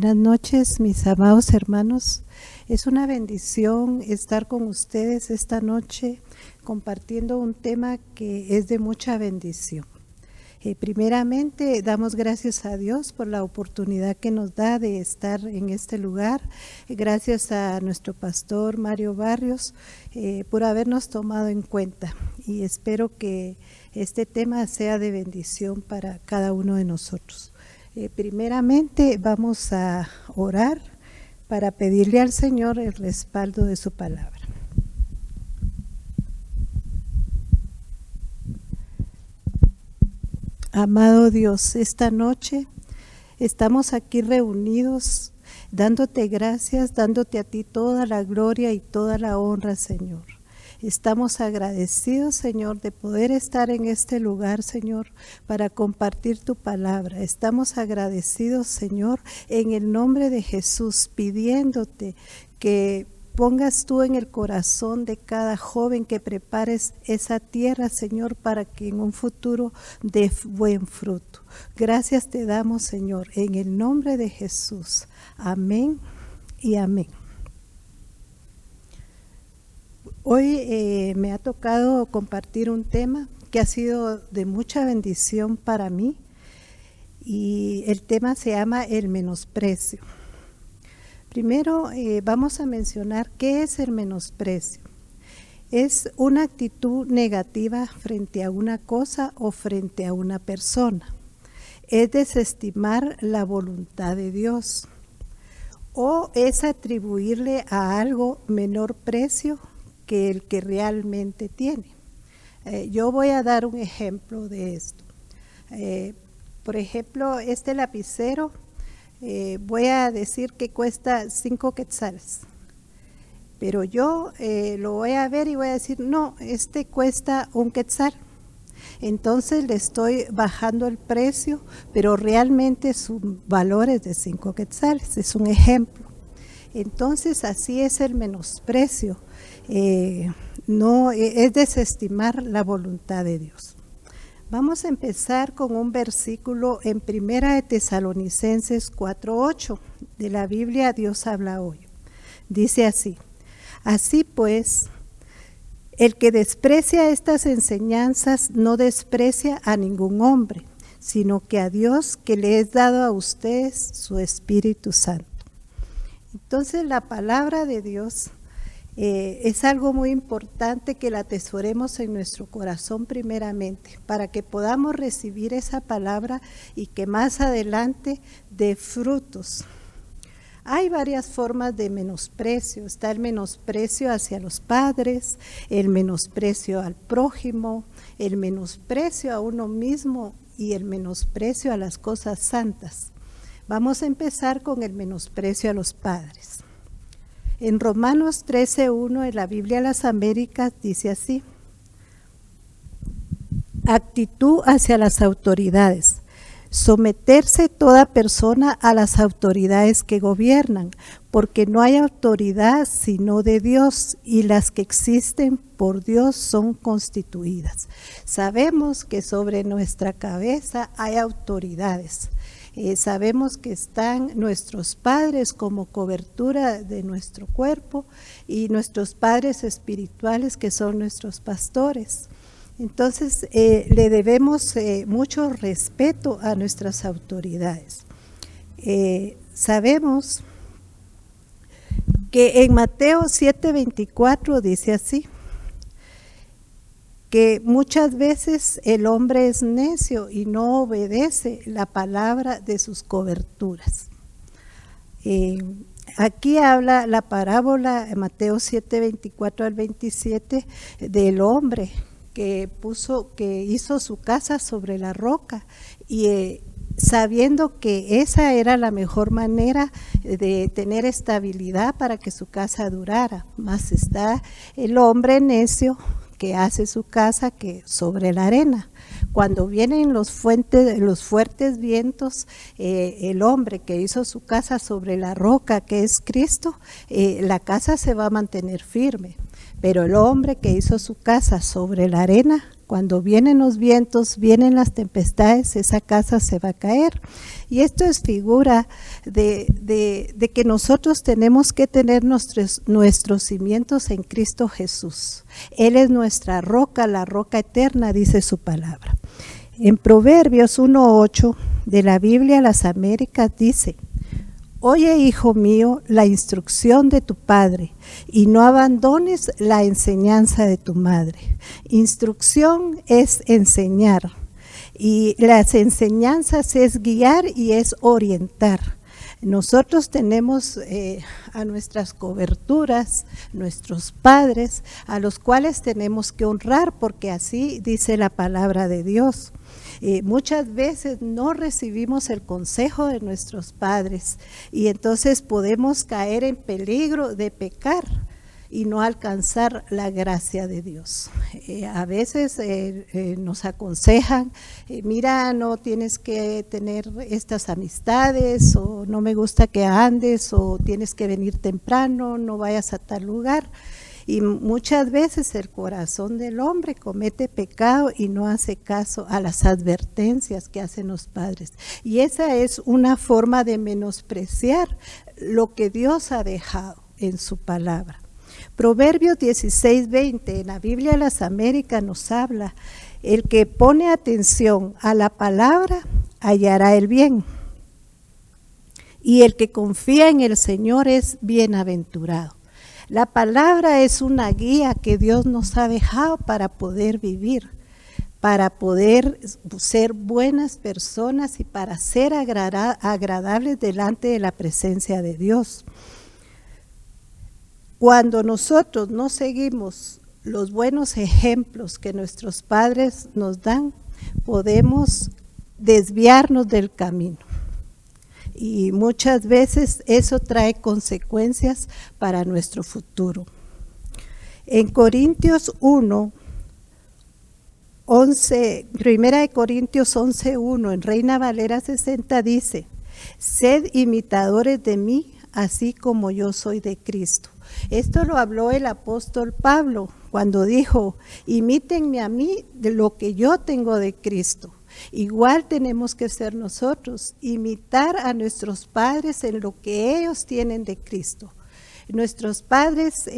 Buenas noches, mis amados hermanos. Es una bendición estar con ustedes esta noche compartiendo un tema que es de mucha bendición. Primeramente, damos gracias a Dios por la oportunidad que nos da de estar en este lugar. Gracias a nuestro pastor Mario Barrios por habernos tomado en cuenta. Y espero que este tema sea de bendición para cada uno de nosotros. Primeramente vamos a orar para pedirle al Señor el respaldo de su palabra. Amado Dios, esta noche estamos aquí reunidos dándote gracias, dándote a ti toda la gloria y toda la honra, Señor. Estamos agradecidos, Señor, de poder estar en este lugar, Señor, para compartir tu palabra. Estamos agradecidos, Señor, en el nombre de Jesús, pidiéndote que pongas tú en el corazón de cada joven que prepares esa tierra, Señor, para que en un futuro dé buen fruto. Gracias te damos, Señor, en el nombre de Jesús. Amén y amén. Hoy me ha tocado compartir un tema que ha sido de mucha bendición para mí y el tema se llama el menosprecio. Primero vamos a mencionar qué es el menosprecio. Es una actitud negativa frente a una cosa o frente a una persona. Es desestimar la voluntad de Dios o es atribuirle a algo menor precio que el que realmente tiene. Yo voy a dar un ejemplo de esto. Por ejemplo, este lapicero, voy a decir que cuesta 5 quetzales, pero yo lo voy a ver y voy a decir, no, este cuesta 1 quetzal. Entonces le estoy bajando el precio, pero realmente su valor es de 5 quetzales, es un ejemplo. Entonces así es el menosprecio. No es desestimar la voluntad de Dios. Vamos a empezar con un versículo en Primera de Tesalonicenses 4:8 de la Biblia Dios habla hoy. Dice así: así pues, el que desprecia estas enseñanzas no desprecia a ningún hombre, sino que a Dios que le es dado a ustedes su Espíritu Santo. Entonces la palabra de Dios es algo muy importante que la atesoremos en nuestro corazón primeramente, para que podamos recibir esa palabra y que más adelante dé frutos. Hay varias formas de menosprecio. Está el menosprecio hacia los padres, el menosprecio al prójimo, el menosprecio a uno mismo y el menosprecio a las cosas santas. Vamos a empezar con el menosprecio a los padres. En Romanos 13:1 de la Biblia de las Américas dice así: actitud hacia las autoridades. Someterse toda persona a las autoridades que gobiernan, porque no hay autoridad sino de Dios, y las que existen por Dios son constituidas. Sabemos que sobre nuestra cabeza hay autoridades. Sabemos que están nuestros padres como cobertura de nuestro cuerpo y nuestros padres espirituales que son nuestros pastores. Entonces le debemos mucho respeto a nuestras autoridades. Sabemos que en Mateo 7:24 dice así: que muchas veces el hombre es necio y no obedece la palabra de sus coberturas. Aquí habla la parábola en Mateo 7:24 al 27 del hombre que hizo su casa sobre la roca y sabiendo que esa era la mejor manera de tener estabilidad para que su casa durara. Más está el hombre necio que hace su casa que sobre la arena. Cuando vienen los fuertes vientos, el hombre que hizo su casa sobre la roca, que es Cristo, la casa se va a mantener firme. Pero el hombre que hizo su casa sobre la arena, cuando vienen los vientos, vienen las tempestades, esa casa se va a caer. Y esto es figura de que nosotros tenemos que tener nuestros cimientos en Cristo Jesús. Él es nuestra roca, la roca eterna, dice su palabra. En Proverbios 1:8 de la Biblia Las Américas dice: oye, hijo mío, la instrucción de tu padre, y no abandones la enseñanza de tu madre. Instrucción es enseñar, y las enseñanzas es guiar y es orientar. Nosotros tenemos a nuestras coberturas, nuestros padres, a los cuales tenemos que honrar, porque así dice la palabra de Dios. Muchas veces no recibimos el consejo de nuestros padres y entonces podemos caer en peligro de pecar y no alcanzar la gracia de Dios. A veces nos aconsejan, mira, no tienes que tener estas amistades, o no me gusta que andes, o tienes que venir temprano, no vayas a tal lugar. Y muchas veces el corazón del hombre comete pecado y no hace caso a las advertencias que hacen los padres. Y esa es una forma de menospreciar lo que Dios ha dejado en su palabra. Proverbios 16:20, en la Biblia de las Américas nos habla: el que pone atención a la palabra hallará el bien, y el que confía en el Señor es bienaventurado. La palabra es una guía que Dios nos ha dejado para poder vivir, para poder ser buenas personas y para ser agradables delante de la presencia de Dios. Cuando nosotros no seguimos los buenos ejemplos que nuestros padres nos dan, podemos desviarnos del camino. Y muchas veces eso trae consecuencias para nuestro futuro. En Corintios 1, 1 Corintios 11:1, en Reina Valera 60 dice: sed imitadores de mí, así como yo soy de Cristo. Esto lo habló el apóstol Pablo cuando dijo: imítenme a mí de lo que yo tengo de Cristo. Igual tenemos que ser nosotros, imitar a nuestros padres en lo que ellos tienen de Cristo. Nuestros padres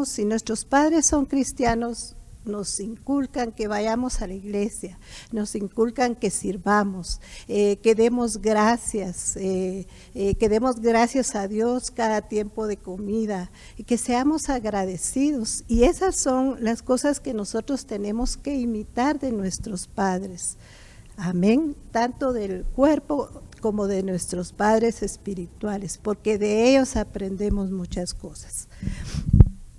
si nuestros padres son cristianos, nos inculcan que vayamos a la iglesia, nos inculcan que sirvamos, que demos gracias a Dios cada tiempo de comida, y que seamos agradecidos. Y esas son las cosas que nosotros tenemos que imitar de nuestros padres. Amén, tanto del cuerpo como de nuestros padres espirituales, porque de ellos aprendemos muchas cosas.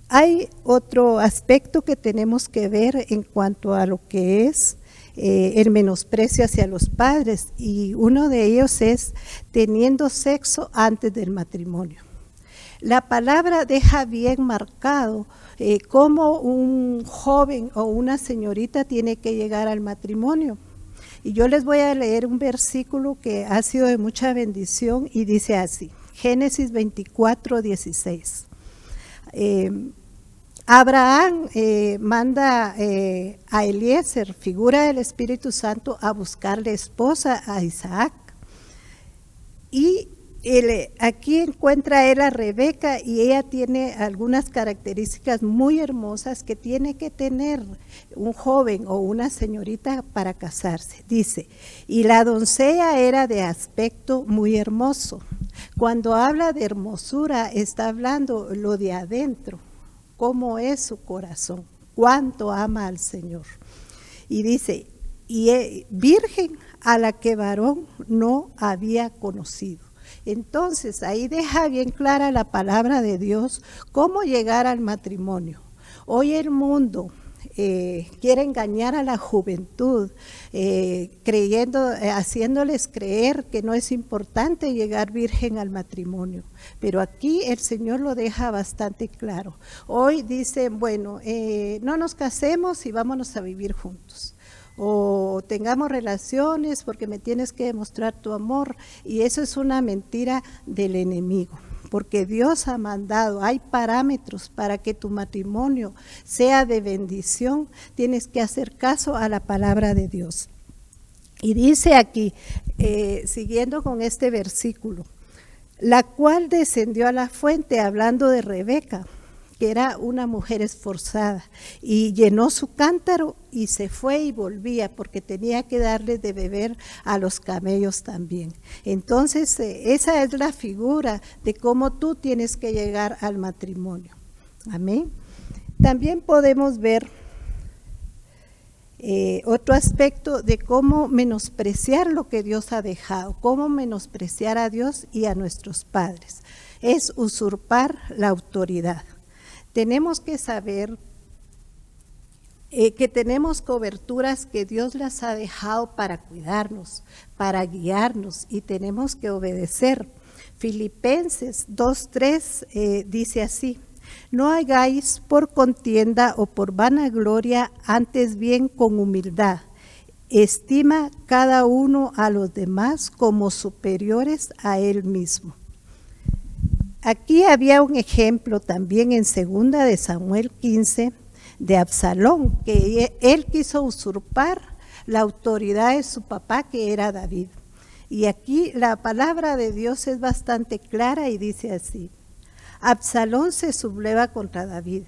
Hay otro aspecto que tenemos que ver en cuanto a lo que es el menosprecio hacia los padres, y uno de ellos es teniendo sexo antes del matrimonio. La palabra deja bien marcado cómo un joven o una señorita tiene que llegar al matrimonio. Y yo les voy a leer un versículo que ha sido de mucha bendición y dice así, Génesis 24:16. Abraham manda a Eliezer, figura del Espíritu Santo, a buscarle esposa a Isaac. Y aquí encuentra él a Rebeca, y ella tiene algunas características muy hermosas que tiene que tener un joven o una señorita para casarse. Dice, y la doncella era de aspecto muy hermoso. Cuando habla de hermosura, está hablando lo de adentro, cómo es su corazón, cuánto ama al Señor. Y dice, y virgen a la que varón no había conocido. Entonces ahí deja bien clara la palabra de Dios cómo llegar al matrimonio. Hoy el mundo quiere engañar a la juventud, haciéndoles creer que no es importante llegar virgen al matrimonio. Pero aquí el Señor lo deja bastante claro. Hoy dicen, bueno, no nos casemos y vámonos a vivir juntos. O tengamos relaciones porque me tienes que demostrar tu amor, y eso es una mentira del enemigo, porque Dios ha mandado, hay parámetros para que tu matrimonio sea de bendición, tienes que hacer caso a la palabra de Dios. Y dice aquí, siguiendo con este versículo, la cual descendió a la fuente, hablando de Rebeca, que era una mujer esforzada, y llenó su cántaro y se fue y volvía, porque tenía que darle de beber a los camellos también. Entonces, esa es la figura de cómo tú tienes que llegar al matrimonio. Amén. También podemos ver otro aspecto de cómo menospreciar lo que Dios ha dejado, cómo menospreciar a Dios y a nuestros padres. Es usurpar la autoridad. Tenemos que saber que tenemos coberturas que Dios las ha dejado para cuidarnos, para guiarnos, y tenemos que obedecer. Filipenses 2:3 dice así: no hagáis por contienda o por vanagloria, antes bien con humildad. Estima cada uno a los demás como superiores a él mismo. Aquí había un ejemplo también en 2 de Samuel 15 de Absalón, que él quiso usurpar la autoridad de su papá, que era David. Y aquí la palabra de Dios es bastante clara y dice así: Absalón se subleva contra David,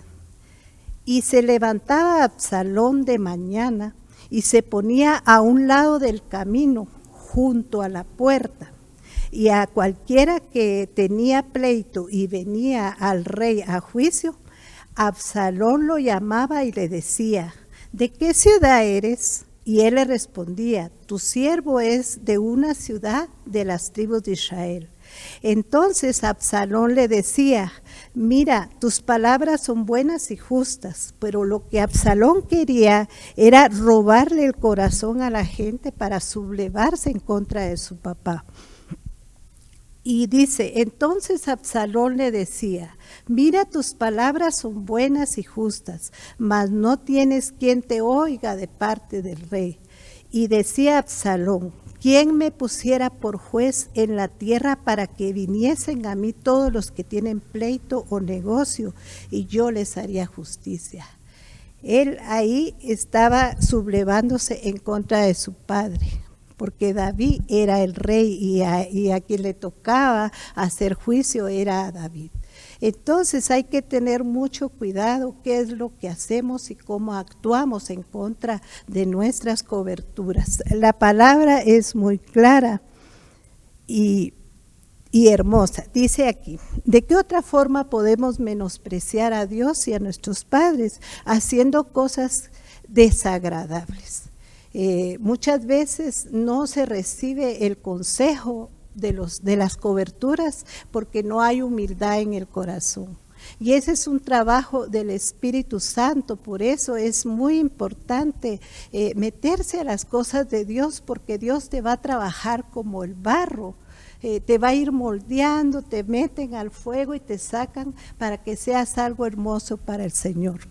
y se levantaba Absalón de mañana y se ponía a un lado del camino, junto a la puerta, y a cualquiera que tenía pleito y venía al rey a juicio, Absalón lo llamaba y le decía: ¿de qué ciudad eres? Y él le respondía: tu siervo es de una ciudad de las tribus de Israel. Entonces Absalón le decía: mira, tus palabras son buenas y justas, pero lo que Absalón quería era robarle el corazón a la gente para sublevarse en contra de su papá. Y dice, entonces Absalón le decía: mira, tus palabras son buenas y justas, mas no tienes quien te oiga de parte del rey. Y decía Absalón: ¿quién me pusiera por juez en la tierra para que viniesen a mí todos los que tienen pleito o negocio, y yo les haría justicia? Él ahí estaba sublevándose en contra de su padre, porque David era el rey y a quien le tocaba hacer juicio era a David. Entonces hay que tener mucho cuidado qué es lo que hacemos y cómo actuamos en contra de nuestras coberturas. La palabra es muy clara y hermosa. Dice aquí: ¿de qué otra forma podemos menospreciar a Dios y a nuestros padres? Haciendo cosas desagradables. Muchas veces no se recibe el consejo de las coberturas porque no hay humildad en el corazón. Y ese es un trabajo del Espíritu Santo. Por eso es muy importante meterse a las cosas de Dios, porque Dios te va a trabajar como el barro. Te va a ir moldeando, te meten al fuego y te sacan para que seas algo hermoso para el Señor.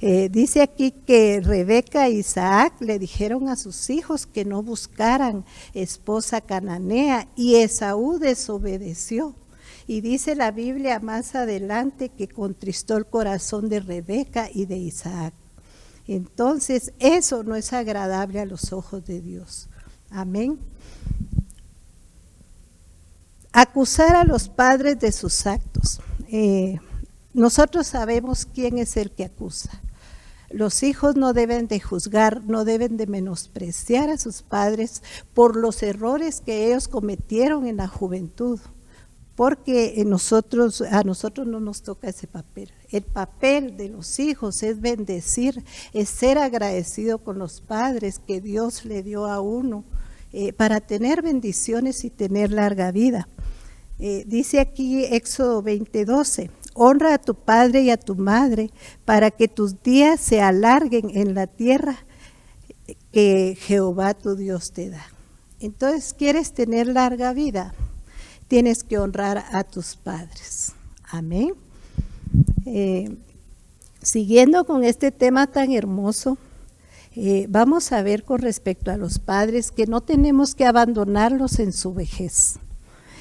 Dice aquí que Rebeca e Isaac le dijeron a sus hijos que no buscaran esposa cananea, y Esaú desobedeció. Y dice la Biblia más adelante que contristó el corazón de Rebeca y de Isaac. Entonces eso no es agradable a los ojos de Dios. Amén. Acusar a los padres de sus actos. Nosotros sabemos quién es el que acusa. Los hijos no deben de juzgar, no deben de menospreciar a sus padres por los errores que ellos cometieron en la juventud, porque a nosotros no nos toca ese papel. El papel de los hijos es bendecir, es ser agradecido con los padres que Dios le dio a uno para tener bendiciones y tener larga vida. Dice aquí Éxodo 20:12: honra a tu padre y a tu madre para que tus días se alarguen en la tierra que Jehová tu Dios te da. Entonces, ¿quieres tener larga vida? Tienes que honrar a tus padres. Amén. Siguiendo con este tema tan hermoso, vamos a ver con respecto a los padres que no tenemos que abandonarlos en su vejez.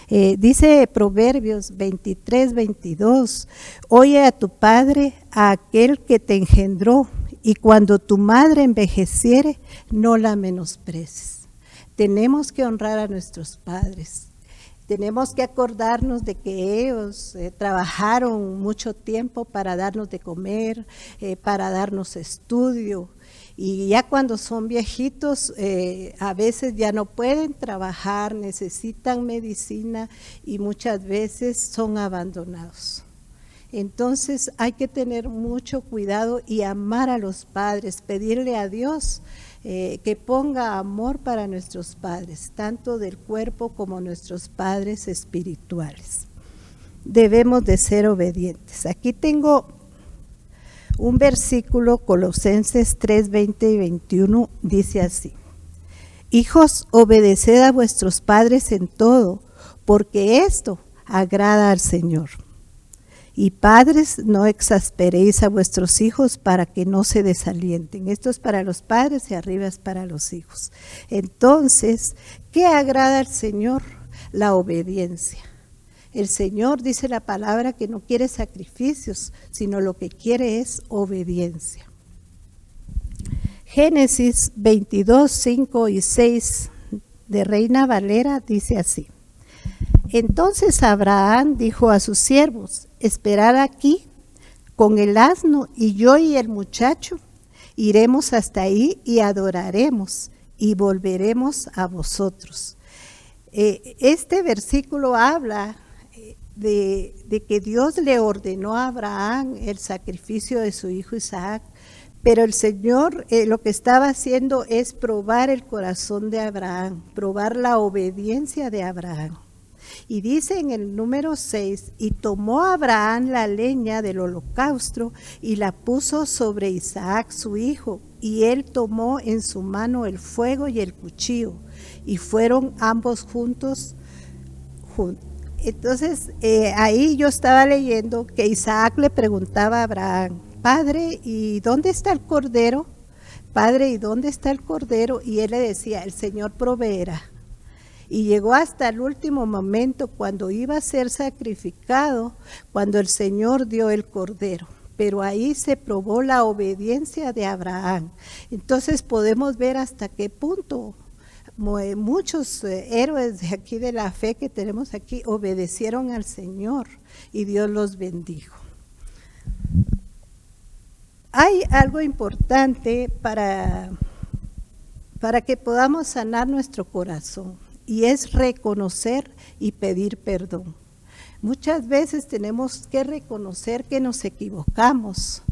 Dice Proverbios 23:22, oye a tu padre, a aquel que te engendró, y cuando tu madre envejeciere, no la menosprecies. Tenemos que honrar a nuestros padres. Tenemos que acordarnos de que ellos trabajaron mucho tiempo para darnos de comer, para darnos estudio. Y ya cuando son viejitos, a veces ya no pueden trabajar, necesitan medicina y muchas veces son abandonados. Entonces hay que tener mucho cuidado y amar a los padres, pedirle a Dios que ponga amor para nuestros padres, tanto del cuerpo como nuestros padres espirituales. Debemos de ser obedientes. Aquí tengo un versículo, Colosenses 3, 20 y 21, dice así: hijos, obedeced a vuestros padres en todo, porque esto agrada al Señor. Y padres, no exasperéis a vuestros hijos para que no se desalienten. Esto es para los padres y arriba es para los hijos. Entonces, ¿qué agrada al Señor? La obediencia. El Señor, dice la palabra, que no quiere sacrificios, sino lo que quiere es obediencia. Génesis 22, 5 y 6 de Reina Valera dice así: entonces Abraham dijo a sus siervos: esperad aquí con el asno, y yo y el muchacho iremos hasta ahí y adoraremos y volveremos a vosotros. Este versículo habla de que Dios le ordenó a Abraham el sacrificio de su hijo Isaac, pero el Señor lo que estaba haciendo es probar el corazón de Abraham, probar la obediencia de Abraham. Y dice en el número 6, y tomó Abraham la leña del holocausto y la puso sobre Isaac su hijo, y él tomó en su mano el fuego y el cuchillo, y fueron ambos juntos. Entonces ahí yo estaba leyendo que Isaac le preguntaba a Abraham: Padre, ¿y dónde está el cordero? Padre, ¿y dónde está el cordero? Y él le decía: el Señor proveerá. Y llegó hasta el último momento cuando iba a ser sacrificado, cuando el Señor dio el cordero. Pero ahí se probó la obediencia de Abraham. Entonces podemos ver hasta qué punto muchos héroes de aquí de la fe que tenemos aquí obedecieron al Señor y Dios los bendijo. Hay algo importante para que podamos sanar nuestro corazón, y es reconocer y pedir perdón. Muchas veces tenemos que reconocer que nos equivocamos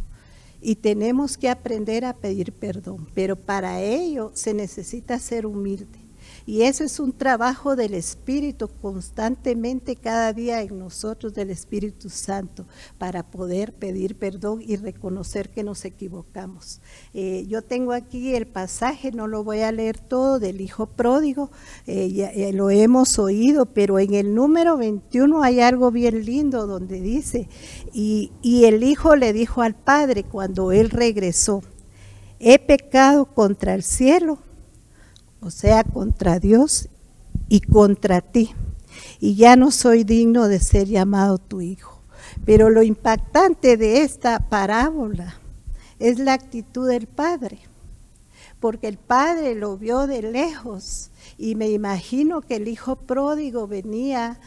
y tenemos que aprender a pedir perdón, pero para ello se necesita ser humilde. Y eso es un trabajo del Espíritu constantemente cada día en nosotros, del Espíritu Santo, para poder pedir perdón y reconocer que nos equivocamos. Yo tengo aquí el pasaje, no lo voy a leer todo, del hijo pródigo, ya lo hemos oído, pero en el número 21 hay algo bien lindo donde dice: y el hijo le dijo al padre cuando él regresó: he pecado contra el cielo, o sea, contra Dios y contra ti, y ya no soy digno de ser llamado tu hijo. Pero lo impactante de esta parábola es la actitud del padre, porque el padre lo vio de lejos, y me imagino que el hijo pródigo venía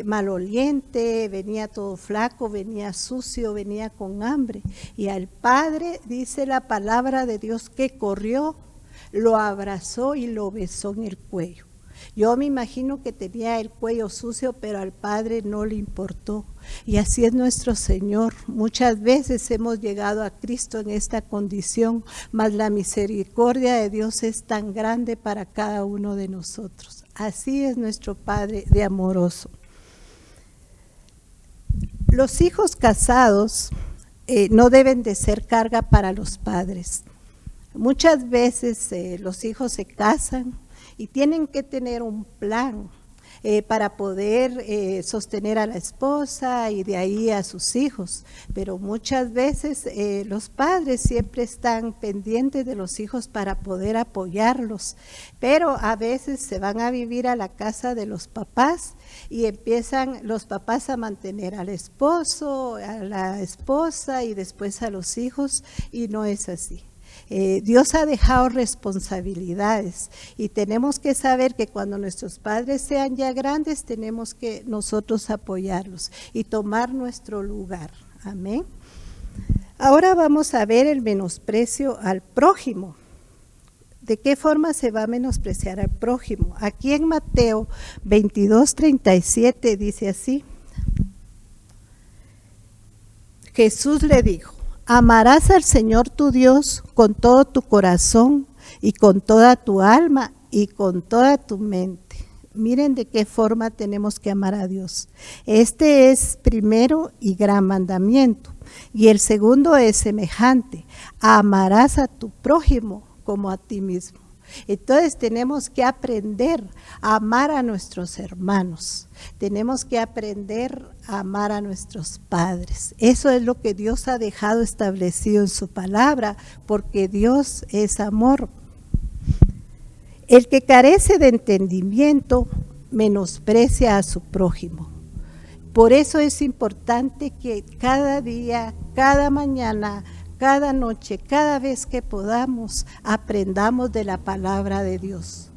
maloliente, venía todo flaco, venía sucio, venía con hambre, y al padre dice la palabra de Dios que corrió, lo abrazó y lo besó en el cuello. Yo me imagino que tenía el cuello sucio, pero al Padre no le importó. Y así es nuestro Señor. Muchas veces hemos llegado a Cristo en esta condición, mas la misericordia de Dios es tan grande para cada uno de nosotros. Así es nuestro Padre de amoroso. Los hijos casados no deben de ser carga para los padres. Muchas veces los hijos se casan y tienen que tener un plan. para poder sostener a la esposa y de ahí a sus hijos. Pero muchas veces los padres siempre están pendientes de los hijos para poder apoyarlos, pero a veces se van a vivir a la casa de los papás y empiezan los papás a mantener al esposo, a la esposa y después a los hijos, y no es así. Dios ha dejado responsabilidades y tenemos que saber que cuando nuestros padres sean ya grandes tenemos que nosotros apoyarlos y tomar nuestro lugar. Amén. Ahora vamos a ver el menosprecio al prójimo. ¿De qué forma se va a menospreciar al prójimo? Aquí en Mateo 22:37 dice así: Jesús le dijo: amarás al Señor tu Dios con todo tu corazón y con toda tu alma y con toda tu mente. Miren de qué forma tenemos que amar a Dios. Este es primero y gran mandamiento. Y el segundo es semejante: amarás a tu prójimo como a ti mismo. Entonces tenemos que aprender a amar a nuestros hermanos, tenemos que aprender a amar a nuestros padres. Eso es lo que Dios ha dejado establecido en su palabra, porque Dios es amor. El que carece de entendimiento menosprecia a su prójimo. Por eso es importante que cada día, cada mañana, cada noche, cada vez que podamos, aprendamos de la palabra de Dios,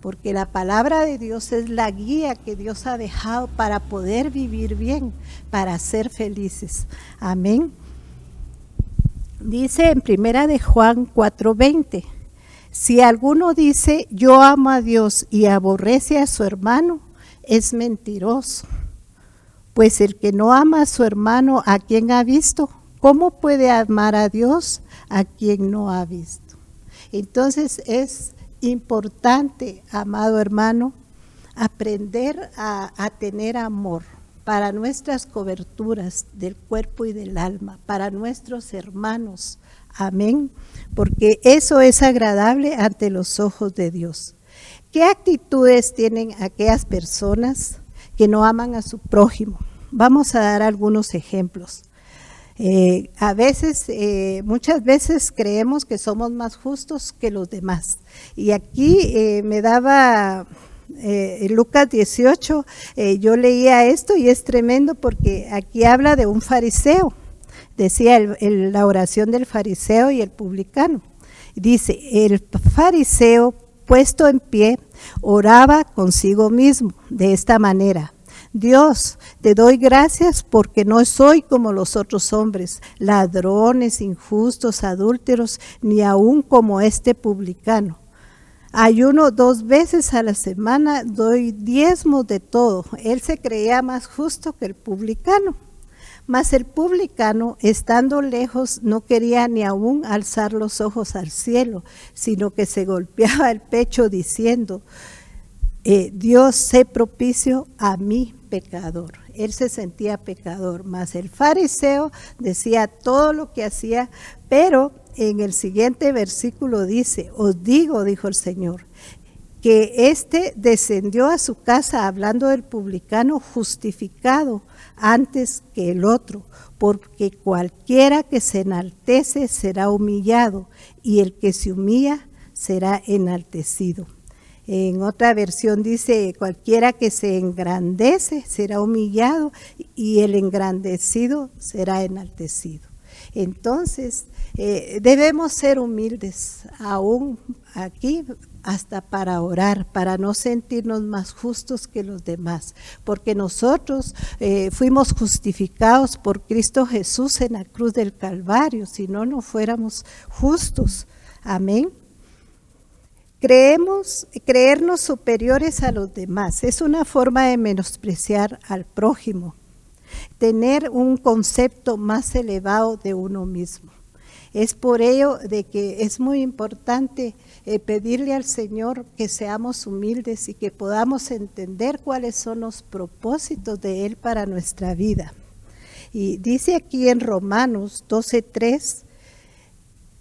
porque la palabra de Dios es la guía que Dios ha dejado para poder vivir bien, para ser felices. Amén. Dice en 1 de Juan 4:20, si alguno dice yo amo a Dios y aborrece a su hermano, es mentiroso, pues el que no ama a su hermano a quien ha visto, ¿cómo puede amar a Dios a quien no ha visto? Entonces es importante, amado hermano, aprender a tener amor para nuestras coberturas del cuerpo y del alma, para nuestros hermanos. Amén. Porque eso es agradable ante los ojos de Dios. ¿Qué actitudes tienen aquellas personas que no aman a su prójimo? Vamos a dar algunos ejemplos. A veces, muchas veces creemos que somos más justos que los demás. Y aquí me daba Lucas 18, yo leía esto y es tremendo porque aquí habla de un fariseo. Decía la oración del fariseo y el publicano. Dice, el fariseo puesto en pie oraba consigo mismo de esta manera: Dios, te doy gracias porque no soy como los otros hombres, ladrones, injustos, adúlteros, ni aún como este publicano. Ayuno 2 veces a la semana, doy diezmos de todo. Él se creía más justo que el publicano. Mas el publicano, estando lejos, no quería ni aún alzar los ojos al cielo, sino que se golpeaba el pecho diciendo: Dios, sé propicio a mí, pecador. Él se sentía pecador, mas el fariseo decía todo lo que hacía, pero en el siguiente versículo dice: os digo, dijo el Señor, que éste descendió a su casa, hablando del publicano, justificado antes que el otro, porque cualquiera que se enaltece será humillado, y el que se humilla será enaltecido. En otra versión dice: cualquiera que se engrandece será humillado, y el engrandecido será enaltecido. Entonces, debemos ser humildes, aún aquí, hasta para orar, para no sentirnos más justos que los demás, porque nosotros fuimos justificados por Cristo Jesús en la cruz del Calvario, si no, no fuéramos justos. Amén. Creernos superiores a los demás es una forma de menospreciar al prójimo, tener un concepto más elevado de uno mismo. Es por ello de que es muy importante pedirle al Señor que seamos humildes y que podamos entender cuáles son los propósitos de Él para nuestra vida. Y dice aquí en Romanos 12:3,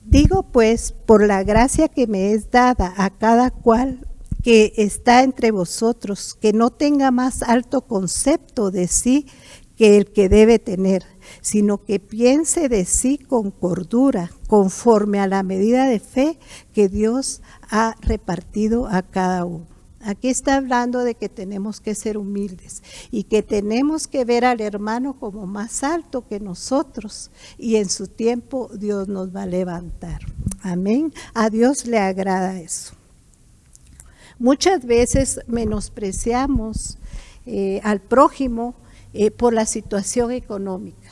digo pues, por la gracia que me es dada a cada cual, que está entre vosotros, que no tenga más alto concepto de sí que el que debe tener, sino que piense de sí con cordura, conforme a la medida de fe que Dios ha repartido a cada uno. Aquí está hablando de que tenemos que ser humildes y que tenemos que ver al hermano como más alto que nosotros, y en su tiempo Dios nos va a levantar. Amén. A Dios le agrada eso. Muchas veces menospreciamos al prójimo por la situación económica.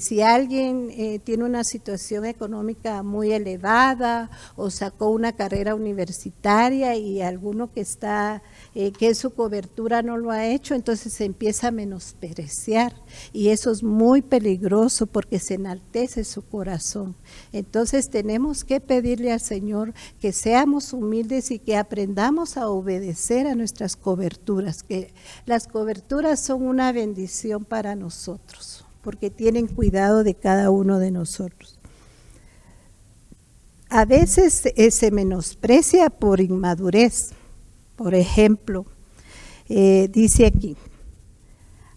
Si alguien tiene una situación económica muy elevada o sacó una carrera universitaria y alguno que está, que su cobertura no lo ha hecho, entonces se empieza a menospreciar, y eso es muy peligroso porque se enaltece su corazón. Entonces tenemos que pedirle al Señor que seamos humildes y que aprendamos a obedecer a nuestras coberturas, que las coberturas son una bendición para nosotros, porque tienen cuidado de cada uno de nosotros. A veces se menosprecia por inmadurez. Por ejemplo, dice aquí,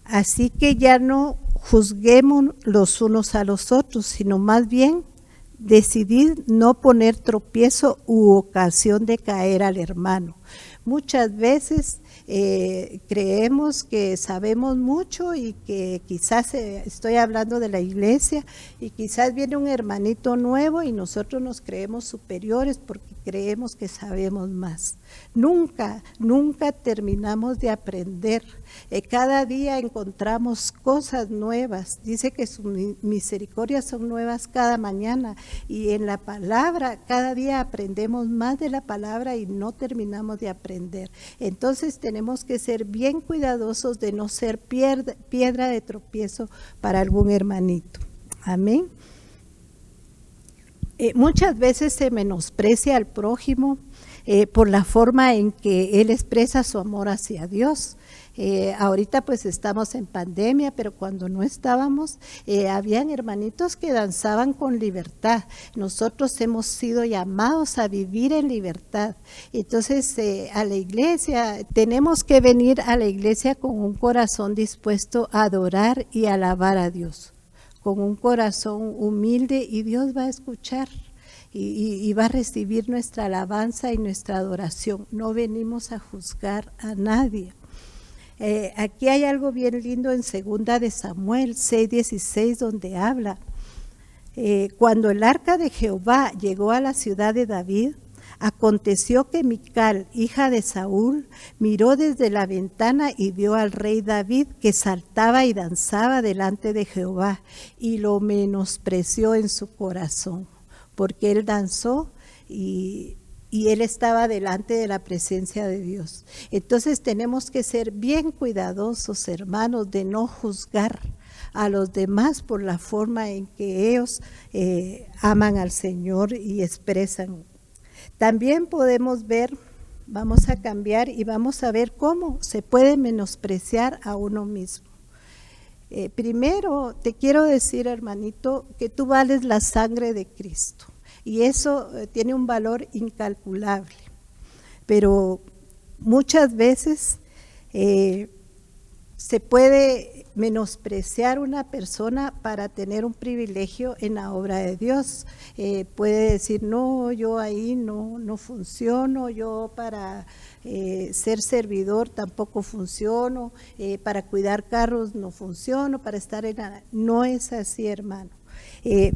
así que ya no juzguemos los unos a los otros, sino más bien decidid no poner tropiezo u ocasión de caer al hermano. Muchas veces creemos que sabemos mucho y que quizás, estoy hablando de la iglesia, y quizás viene un hermanito nuevo y nosotros nos creemos superiores porque creemos que sabemos más. Nunca terminamos de aprender. Cada día encontramos cosas nuevas. Dice que sus misericordias son nuevas cada mañana, y en la palabra cada día aprendemos más de la palabra y no terminamos de aprender. Entonces tenemos que ser bien cuidadosos de no ser piedra de tropiezo para algún hermanito. Amén. Muchas veces se menosprecia al prójimo por la forma en que él expresa su amor hacia Dios. Ahorita pues estamos en pandemia, pero cuando no estábamos, habían hermanitos que danzaban con libertad. Nosotros hemos sido llamados a vivir en libertad. Entonces a la iglesia, tenemos que venir a la iglesia con un corazón dispuesto a adorar y alabar a Dios, con un corazón humilde, y Dios va a escuchar. Y va a recibir nuestra alabanza y nuestra adoración. No venimos a juzgar a nadie. Aquí hay algo bien lindo en 2 de Samuel 6:16, donde habla, cuando el arca de Jehová llegó a la ciudad de David, aconteció que Mical, hija de Saúl, miró desde la ventana y vio al rey David que saltaba y danzaba delante de Jehová, y lo menospreció en su corazón, porque él danzó y él estaba delante de la presencia de Dios. Entonces tenemos que ser bien cuidadosos, hermanos, de no juzgar a los demás por la forma en que ellos aman al Señor y expresan. También podemos ver, vamos a cambiar y vamos a ver cómo se puede menospreciar a uno mismo. Primero te quiero decir, hermanito, que tú vales la sangre de Cristo, y eso tiene un valor incalculable, pero muchas veces se puede menospreciar una persona para tener un privilegio en la obra de Dios. Puede decir, no, yo ahí no funciono, yo para ser servidor tampoco funciono, para cuidar carros no funciono, para estar en la... No es así, hermano.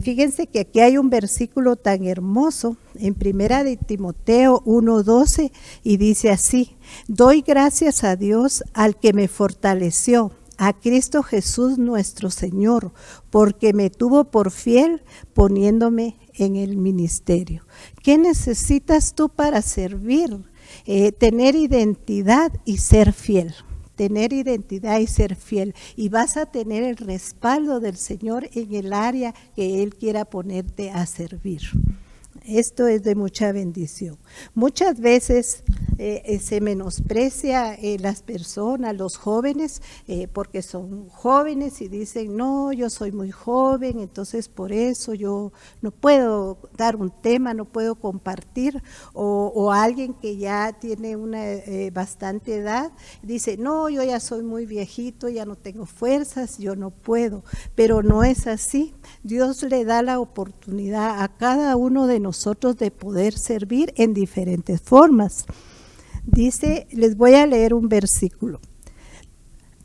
Fíjense que aquí hay un versículo tan hermoso en 1 de Timoteo 1:12, y dice así: doy gracias a Dios al que me fortaleció, a Cristo Jesús nuestro Señor, porque me tuvo por fiel poniéndome en el ministerio. ¿Qué necesitas tú para servir? Tener identidad y ser fiel. Tener identidad y ser fiel, y vas a tener el respaldo del Señor en el área que Él quiera ponerte a servir. Esto es de mucha bendición. Muchas veces se menosprecia las personas, los jóvenes, porque son jóvenes y dicen, no, yo soy muy joven, entonces por eso yo no puedo dar un tema, no puedo compartir, o alguien que ya tiene una bastante edad, dice, no, yo ya soy muy viejito, ya no tengo fuerzas, yo no puedo, pero no es así. Dios le da la oportunidad a cada uno de nosotros de poder servir en diferentes formas. Dice, les voy a leer un versículo.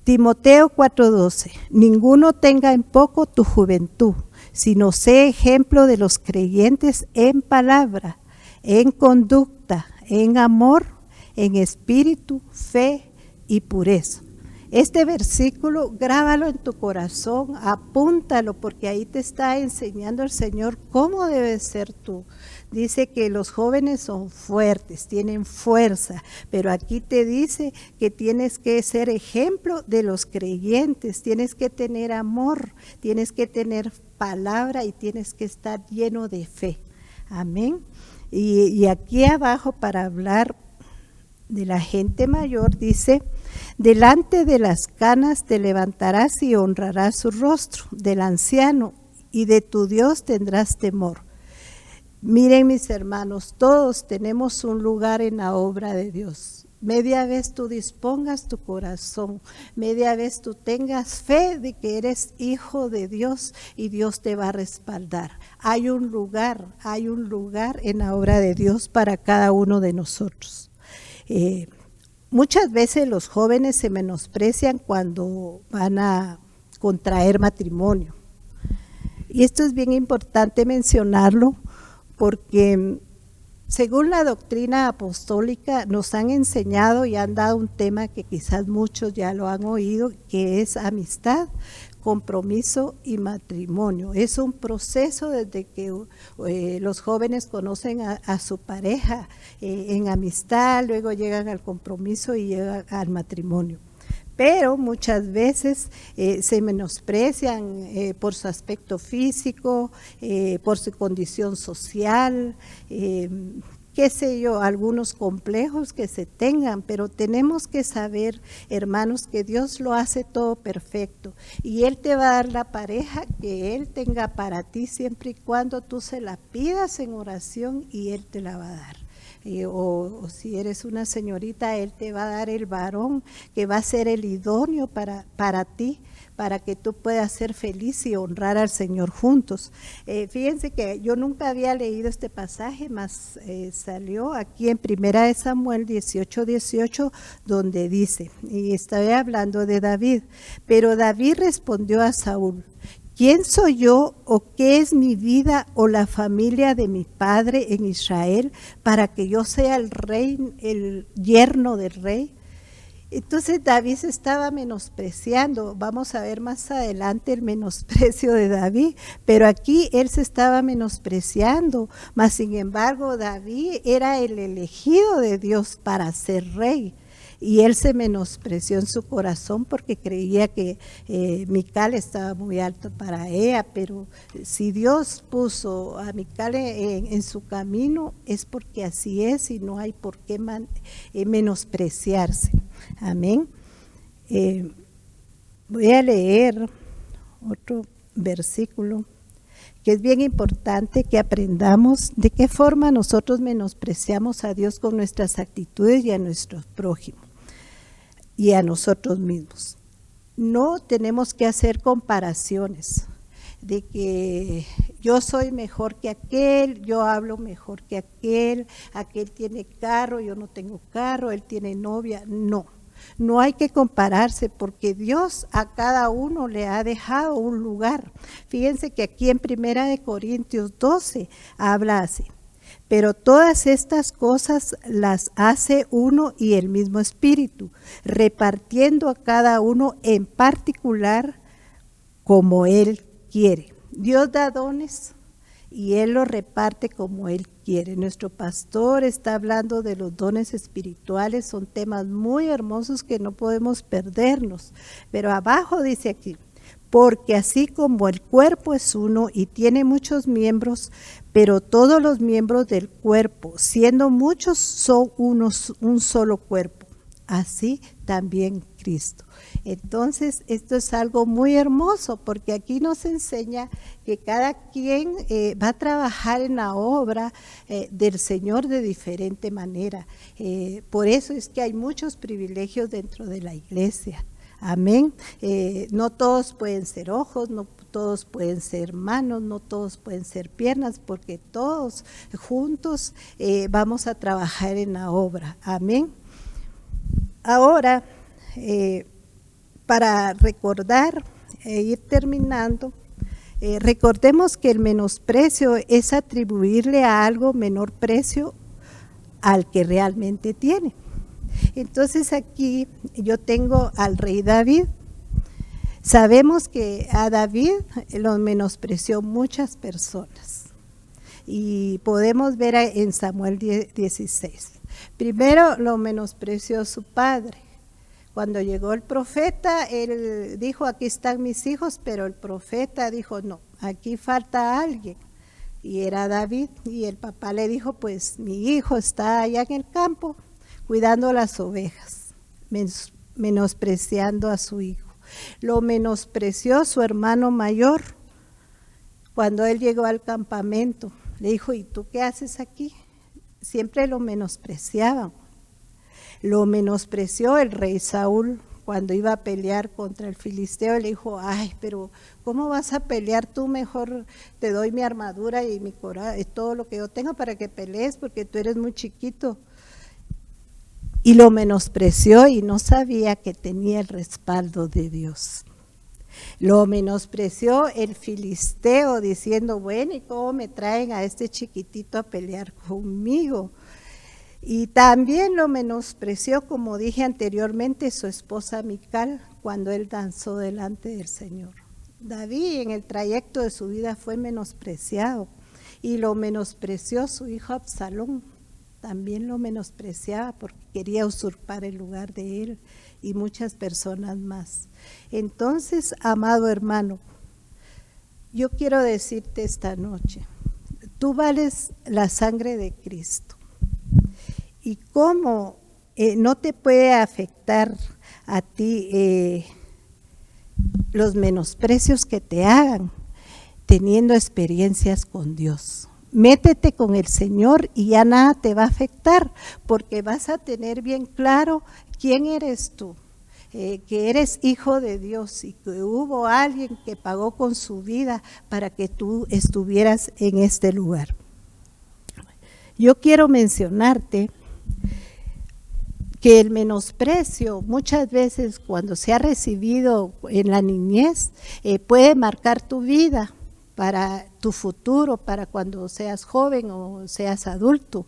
Timoteo 4:12, ninguno tenga en poco tu juventud, sino sé ejemplo de los creyentes en palabra, en conducta, en amor, en espíritu, fe y pureza. Este versículo, grábalo en tu corazón, apúntalo, porque ahí te está enseñando el Señor cómo debes ser tú. Dice que los jóvenes son fuertes, tienen fuerza, pero aquí te dice que tienes que ser ejemplo de los creyentes, tienes que tener amor, tienes que tener palabra y tienes que estar lleno de fe. Amén. Y aquí abajo, para hablar de la gente mayor, dice, delante de las canas te levantarás y honrarás su rostro, del anciano, y de tu Dios tendrás temor. Miren, mis hermanos, todos tenemos un lugar en la obra de Dios. Media vez tú dispongas tu corazón, media vez tú tengas fe de que eres hijo de Dios y Dios te va a respaldar. Hay un lugar en la obra de Dios para cada uno de nosotros. Muchas veces los jóvenes se menosprecian cuando van a contraer matrimonio. Y esto es bien importante mencionarlo porque según la doctrina apostólica nos han enseñado y han dado un tema que quizás muchos ya lo han oído, que es amistad, compromiso y matrimonio. Es un proceso desde que los jóvenes conocen a su pareja en amistad, luego llegan al compromiso y llegan al matrimonio. Pero muchas veces se menosprecian por su aspecto físico, por su condición social, qué sé yo, algunos complejos que se tengan, pero tenemos que saber, hermanos, que Dios lo hace todo perfecto y Él te va a dar la pareja que Él tenga para ti siempre y cuando tú se la pidas en oración y Él te la va a dar. O si eres una señorita, Él te va a dar el varón que va a ser el idóneo para ti, para que tú puedas ser feliz y honrar al Señor juntos. Fíjense que yo nunca había leído este pasaje, mas salió aquí en 1 Samuel 18:18, donde dice, y estoy hablando de David, pero David respondió a Saúl, ¿quién soy yo o qué es mi vida o la familia de mi padre en Israel para que yo sea el rey, el yerno del rey? Entonces David se estaba menospreciando, vamos a ver más adelante el menosprecio de David, pero aquí él se estaba menospreciando, mas sin embargo David era el elegido de Dios para ser rey. Y él se menospreció en su corazón porque creía que Mical estaba muy alto para ella, pero si Dios puso a Mical en su camino es porque así es y no hay por qué menospreciarse. Amén. Voy a leer otro versículo que es bien importante que aprendamos de qué forma nosotros menospreciamos a Dios con nuestras actitudes y a nuestros prójimos y a nosotros mismos. No tenemos que hacer comparaciones de que yo soy mejor que aquel, yo hablo mejor que aquel tiene carro, yo no tengo carro, él tiene novia. No hay que compararse porque Dios a cada uno le ha dejado un lugar. Fíjense que aquí en 1 Corintios 12 habla así. Pero todas estas cosas las hace uno y el mismo Espíritu, repartiendo a cada uno en particular como Él quiere. Dios da dones y Él los reparte como Él quiere. Nuestro pastor está hablando de los dones espirituales, son temas muy hermosos que no podemos perdernos. Pero abajo dice aquí, Porque así como el cuerpo es uno y tiene muchos miembros, pero todos los miembros del cuerpo, siendo muchos, son un solo cuerpo. Así también Cristo. Entonces, esto es algo muy hermoso, porque aquí nos enseña que cada quien va a trabajar en la obra del Señor de diferente manera. Por eso es que hay muchos privilegios dentro de la iglesia. Amén. No todos pueden ser ojos, no todos pueden ser manos, no todos pueden ser piernas, porque todos juntos vamos a trabajar en la obra. Amén. Ahora, para recordar e ir terminando, recordemos que el menosprecio es atribuirle a algo menor precio al que realmente tiene. Entonces aquí yo tengo al rey David. Sabemos que a David lo menospreció muchas personas y podemos ver en Samuel 16. Primero lo menospreció su padre. Cuando llegó el profeta, él dijo, aquí están mis hijos, pero el profeta dijo, no, aquí falta alguien. Y era David, y el papá le dijo, pues mi hijo está allá en el campo cuidando las ovejas, menospreciando a su hijo. Lo menospreció su hermano mayor cuando él llegó al campamento. Le dijo, ¿y tú qué haces aquí? Siempre lo menospreciaban. Lo menospreció el rey Saúl cuando iba a pelear contra el filisteo. Le dijo, ay, pero ¿cómo vas a pelear tú? Mejor te doy mi armadura y mi coraza, todo lo que yo tengo para que pelees, porque tú eres muy chiquito. Y lo menospreció y no sabía que tenía el respaldo de Dios. Lo menospreció el filisteo diciendo, bueno, ¿y cómo me traen a este chiquitito a pelear conmigo? Y también lo menospreció, como dije anteriormente, su esposa Mical, cuando él danzó delante del Señor. David en el trayecto de su vida fue menospreciado, y lo menospreció su hijo Absalón. También lo menospreciaba porque quería usurpar el lugar de él, y muchas personas más. Entonces, amado hermano, yo quiero decirte esta noche, tú vales la sangre de Cristo. Y cómo no te puede afectar a ti los menosprecios que te hagan teniendo experiencias con Dios. Métete con el Señor y ya nada te va a afectar, porque vas a tener bien claro quién eres tú, que eres hijo de Dios y que hubo alguien que pagó con su vida para que tú estuvieras en este lugar. Yo quiero mencionarte que el menosprecio muchas veces cuando se ha recibido en la niñez puede marcar tu vida para tu futuro, para cuando seas joven o seas adulto.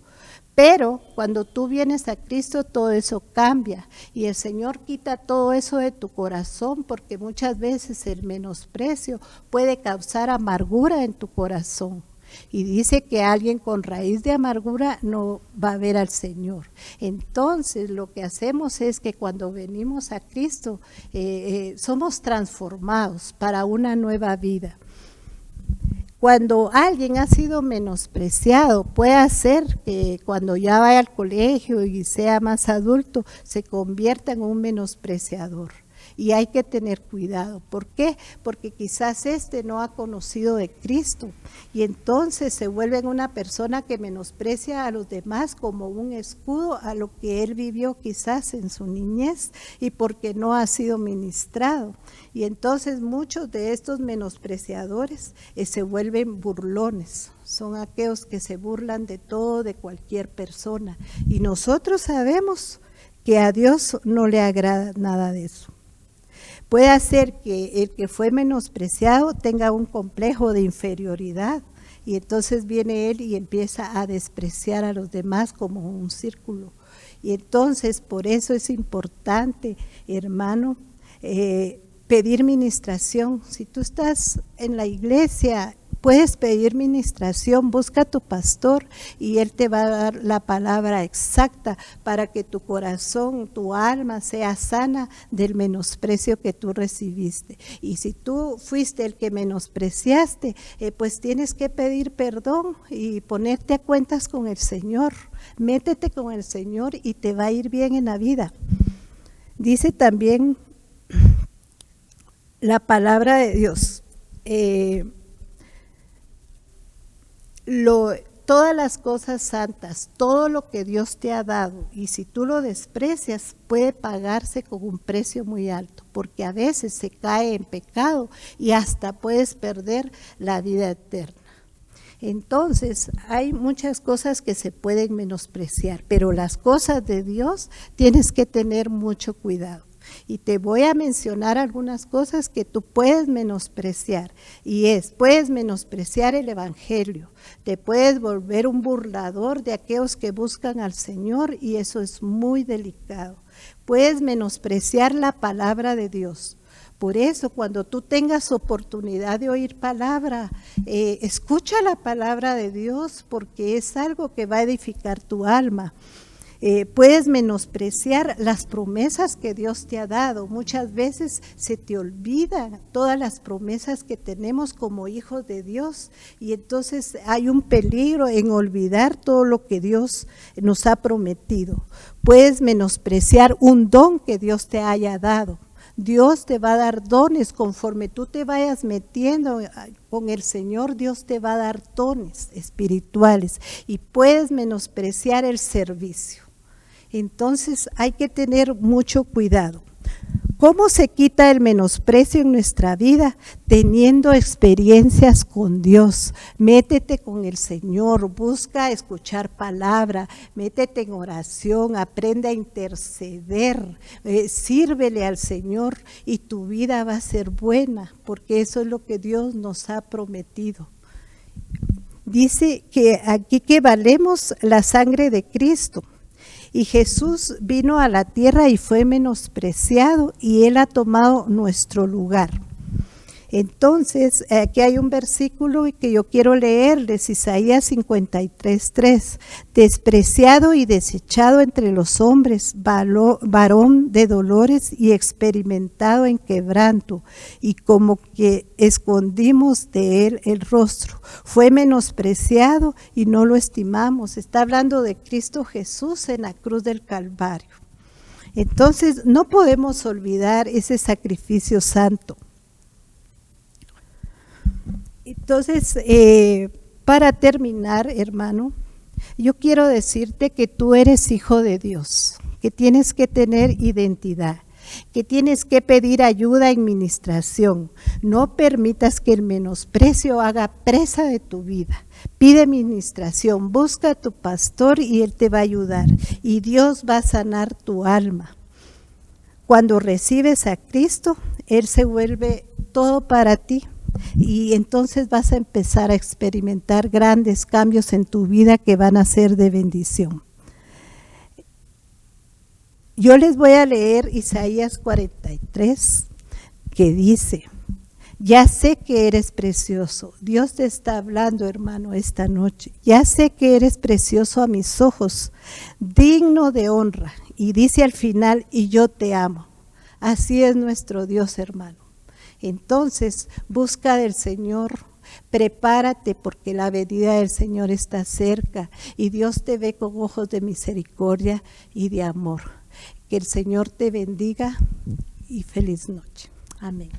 Pero cuando tú vienes a Cristo todo eso cambia y el Señor quita todo eso de tu corazón, porque muchas veces el menosprecio puede causar amargura en tu corazón. Y dice que alguien con raíz de amargura no va a ver al Señor. Entonces lo que hacemos es que cuando venimos a Cristo somos transformados para una nueva vida. Cuando alguien ha sido menospreciado, puede hacer que cuando ya vaya al colegio y sea más adulto, se convierta en un menospreciador. Y hay que tener cuidado. ¿Por qué? Porque quizás no ha conocido de Cristo y entonces se vuelve una persona que menosprecia a los demás como un escudo a lo que él vivió quizás en su niñez y porque no ha sido ministrado. Y entonces muchos de estos menospreciadores se vuelven burlones. Son aquellos que se burlan de todo, de cualquier persona. Y nosotros sabemos que a Dios no le agrada nada de eso. Puede hacer que el que fue menospreciado tenga un complejo de inferioridad y entonces viene él y empieza a despreciar a los demás como un círculo. Y entonces por eso es importante, hermano, pedir ministración. Si tú estás en la iglesia Puedes pedir ministración, busca a tu pastor y él te va a dar la palabra exacta para que tu corazón, tu alma sea sana del menosprecio que tú recibiste. Y si tú fuiste el que menospreciaste, pues tienes que pedir perdón y ponerte a cuentas con el Señor. Métete con el Señor y te va a ir bien en la vida. Dice también la palabra de Dios, todas las cosas santas, todo lo que Dios te ha dado, y si tú lo desprecias, puede pagarse con un precio muy alto, porque a veces se cae en pecado y hasta puedes perder la vida eterna. Entonces, hay muchas cosas que se pueden menospreciar, pero las cosas de Dios tienes que tener mucho cuidado. Y te voy a mencionar algunas cosas que tú puedes menospreciar, puedes menospreciar el Evangelio, te puedes volver un burlador de aquellos que buscan al Señor y eso es muy delicado. Puedes menospreciar la palabra de Dios. Por eso, cuando tú tengas oportunidad de oír palabra, escucha la palabra de Dios porque es algo que va a edificar tu alma. Puedes menospreciar las promesas que Dios te ha dado. Muchas veces se te olvidan todas las promesas que tenemos como hijos de Dios y entonces hay un peligro en olvidar todo lo que Dios nos ha prometido. Puedes menospreciar un don que Dios te haya dado. Dios te va a dar dones conforme tú te vayas metiendo con el Señor. Dios te va a dar dones espirituales y puedes menospreciar el servicio. Entonces hay que tener mucho cuidado. ¿Cómo se quita el menosprecio en nuestra vida? Teniendo experiencias con Dios. Métete con el Señor, busca escuchar palabra, métete en oración, aprende a interceder, sírvele al Señor y tu vida va a ser buena, porque eso es lo que Dios nos ha prometido. Dice que aquí que valemos la sangre de Cristo. Y Jesús vino a la tierra y fue menospreciado y Él ha tomado nuestro lugar. Entonces, aquí hay un versículo que yo quiero leerles, Isaías 53:3. Despreciado y desechado entre los hombres, varón de dolores y experimentado en quebranto, y como que escondimos de él el rostro. Fue menospreciado y no lo estimamos. Está hablando de Cristo Jesús en la cruz del Calvario. Entonces, no podemos olvidar ese sacrificio santo. Entonces, para terminar, hermano, yo quiero decirte que tú eres hijo de Dios, que tienes que tener identidad, que tienes que pedir ayuda en ministración. No permitas que el menosprecio haga presa de tu vida. Pide ministración, busca a tu pastor y él te va a ayudar y Dios va a sanar tu alma. Cuando recibes a Cristo, Él se vuelve todo para ti. Y entonces vas a empezar a experimentar grandes cambios en tu vida que van a ser de bendición. Yo les voy a leer Isaías 43, que dice: ya sé que eres precioso. Dios te está hablando, hermano, esta noche. Ya sé que eres precioso a mis ojos, digno de honra. Y dice al final: y yo te amo. Así es nuestro Dios, hermano. Entonces, busca del Señor, prepárate porque la venida del Señor está cerca y Dios te ve con ojos de misericordia y de amor. Que el Señor te bendiga y feliz noche. Amén.